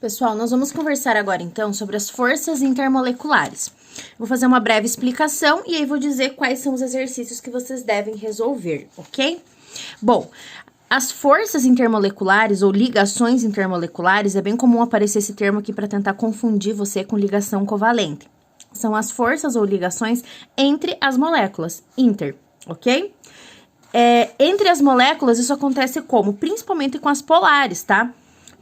Pessoal, nós vamos conversar agora, então, sobre as forças intermoleculares. Vou fazer uma breve explicação e aí vou dizer quais são os exercícios que vocês devem resolver, ok? Bom, as forças intermoleculares ou ligações intermoleculares, é bem comum aparecer esse termo aqui para tentar confundir você com ligação covalente. São as forças ou ligações entre as moléculas, inter, ok? Entre as moléculas, isso acontece como? Principalmente com as polares, tá?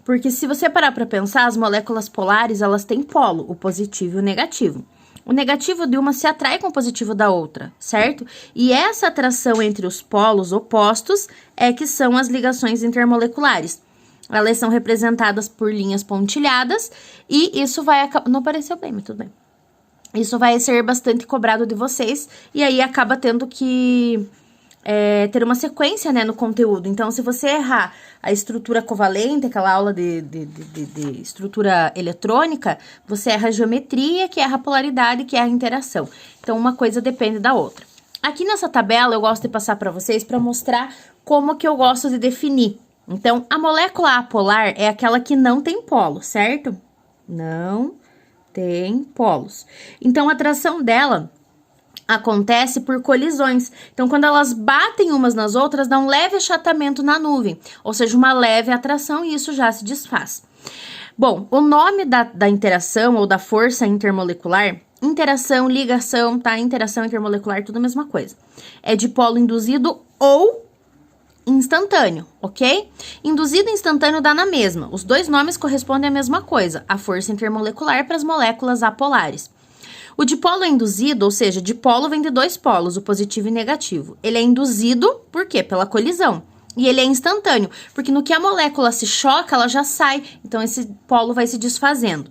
Porque se você parar para pensar, as moléculas polares, elas têm polo, o positivo e o negativo. O negativo de uma se atrai com o positivo da outra, certo? E essa atração entre os polos opostos é que são as ligações intermoleculares. Elas são representadas por linhas pontilhadas e isso vai... Não apareceu bem, mas tudo bem. Isso vai ser bastante cobrado de vocês e aí acaba tendo que... ter uma sequência, né, no conteúdo. Então, se você errar a estrutura covalente, aquela aula de estrutura eletrônica, você erra a geometria, que erra a polaridade, que erra a interação. Então, uma coisa depende da outra. Aqui nessa tabela, eu gosto de passar para vocês para mostrar como que eu gosto de definir. Então, a molécula apolar é aquela que não tem polo, certo? Não tem polos. Então, a atração dela acontece por colisões. Então, quando elas batem umas nas outras, dá um leve achatamento na nuvem, ou seja, uma leve atração e isso já se desfaz. Bom, o nome da interação ou da força intermolecular, interação, ligação, tá? Interação intermolecular, tudo a mesma coisa. É de polo induzido ou instantâneo, ok? Induzido e instantâneo dá na mesma. Os dois nomes correspondem à mesma coisa, a força intermolecular para as moléculas apolares. O dipolo é induzido, ou seja, dipolo vem de dois polos, o positivo e negativo. Ele é induzido, por quê? Pela colisão. E ele é instantâneo, porque no que a molécula se choca, ela já sai, então esse polo vai se desfazendo.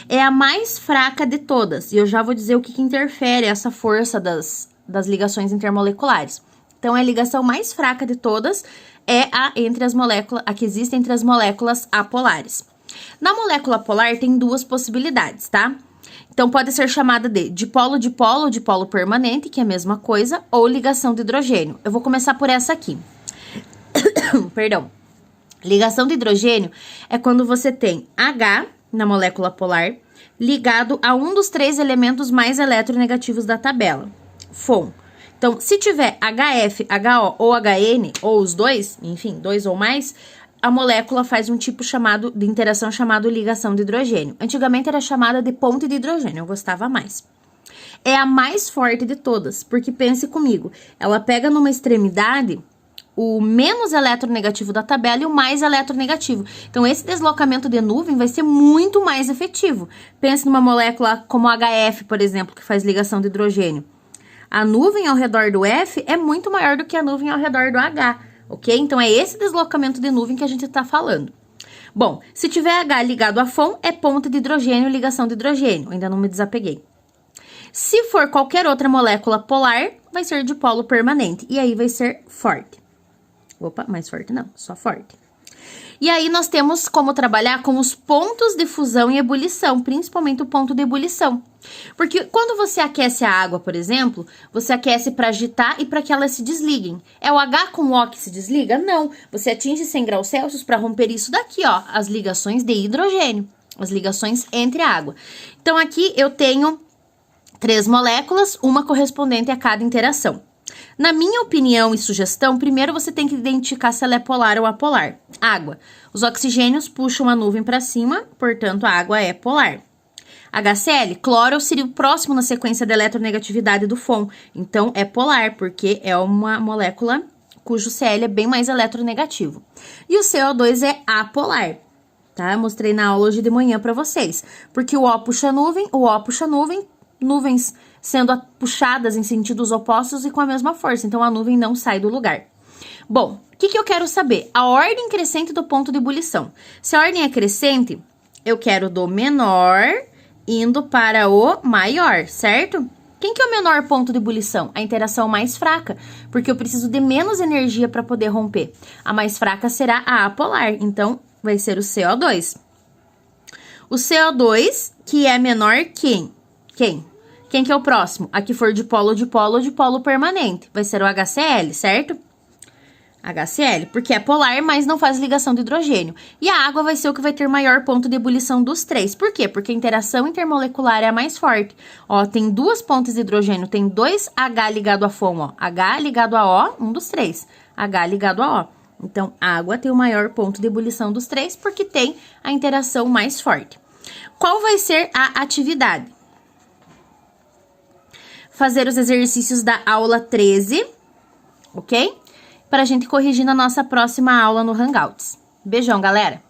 É a mais fraca de todas, e eu já vou dizer o que interfere essa força das ligações intermoleculares. Então, a ligação mais fraca de todas é a que existe entre as moléculas apolares. Na molécula polar tem duas possibilidades, tá? Então, pode ser chamada de dipolo permanente, que é a mesma coisa, ou ligação de hidrogênio. Eu vou começar por essa aqui. Perdão. Ligação de hidrogênio é quando você tem H na molécula polar ligado a um dos três elementos mais eletronegativos da tabela, FON. Então, se tiver HF, HO ou HN, ou os dois, enfim, dois ou mais, a molécula faz um tipo de interação chamado ligação de hidrogênio. Antigamente era chamada de ponte de hidrogênio, eu gostava mais. É a mais forte de todas, porque pense comigo, ela pega numa extremidade o menos eletronegativo da tabela e o mais eletronegativo. Então, esse deslocamento de nuvem vai ser muito mais efetivo. Pense numa molécula como HF, por exemplo, que faz ligação de hidrogênio. A nuvem ao redor do F é muito maior do que a nuvem ao redor do H. Ok? Então, é esse deslocamento de nuvem que a gente está falando. Bom, se tiver H ligado a FON, é ponta de hidrogênio, ligação de hidrogênio. Ainda não me desapeguei. Se for qualquer outra molécula polar, vai ser dipolo permanente. E aí vai ser forte. Opa, mais forte não, só forte. E aí nós temos como trabalhar com os pontos de fusão e ebulição, principalmente o ponto de ebulição. Porque quando você aquece a água, por exemplo, você aquece para agitar e para que elas se desliguem. É o H com O que se desliga? Não. Você atinge 100 graus Celsius para romper isso daqui, ó, as ligações de hidrogênio, as ligações entre a água. Então, aqui eu tenho 3 moléculas, uma correspondente a cada interação. Na minha opinião e sugestão, primeiro você tem que identificar se ela é polar ou apolar. Água. Os oxigênios puxam a nuvem para cima, portanto, a água é polar. HCl, cloro seria o próximo na sequência da eletronegatividade do FON. Então, é polar, porque é uma molécula cujo Cl é bem mais eletronegativo. E o CO2 é apolar, tá? Eu mostrei na aula hoje de manhã para vocês. Porque o O puxa nuvem, nuvens sendo puxadas em sentidos opostos e com a mesma força. Então, a nuvem não sai do lugar. Bom, o que eu quero saber? A ordem crescente do ponto de ebulição. Se a ordem é crescente, eu quero do menor indo para o maior, certo? Quem que é o menor ponto de ebulição? A interação mais fraca, porque eu preciso de menos energia para poder romper. A mais fraca será a apolar, então vai ser o CO2. O CO2, que é menor quem? Quem que é o próximo? A que for dipolo permanente. Vai ser o HCl, certo? HCl, porque é polar, mas não faz ligação do hidrogênio. E a água vai ser o que vai ter maior ponto de ebulição dos três. Por quê? Porque a interação intermolecular é a mais forte. Ó, tem duas pontes de hidrogênio, tem dois H ligado a FON, ó. H ligado a O, um dos três. H ligado a O. Então, a água tem o maior ponto de ebulição dos três, porque tem a interação mais forte. Qual vai ser a atividade? Fazer os exercícios da aula 13, ok? Para a gente corrigir na nossa próxima aula no Hangouts. Beijão, galera!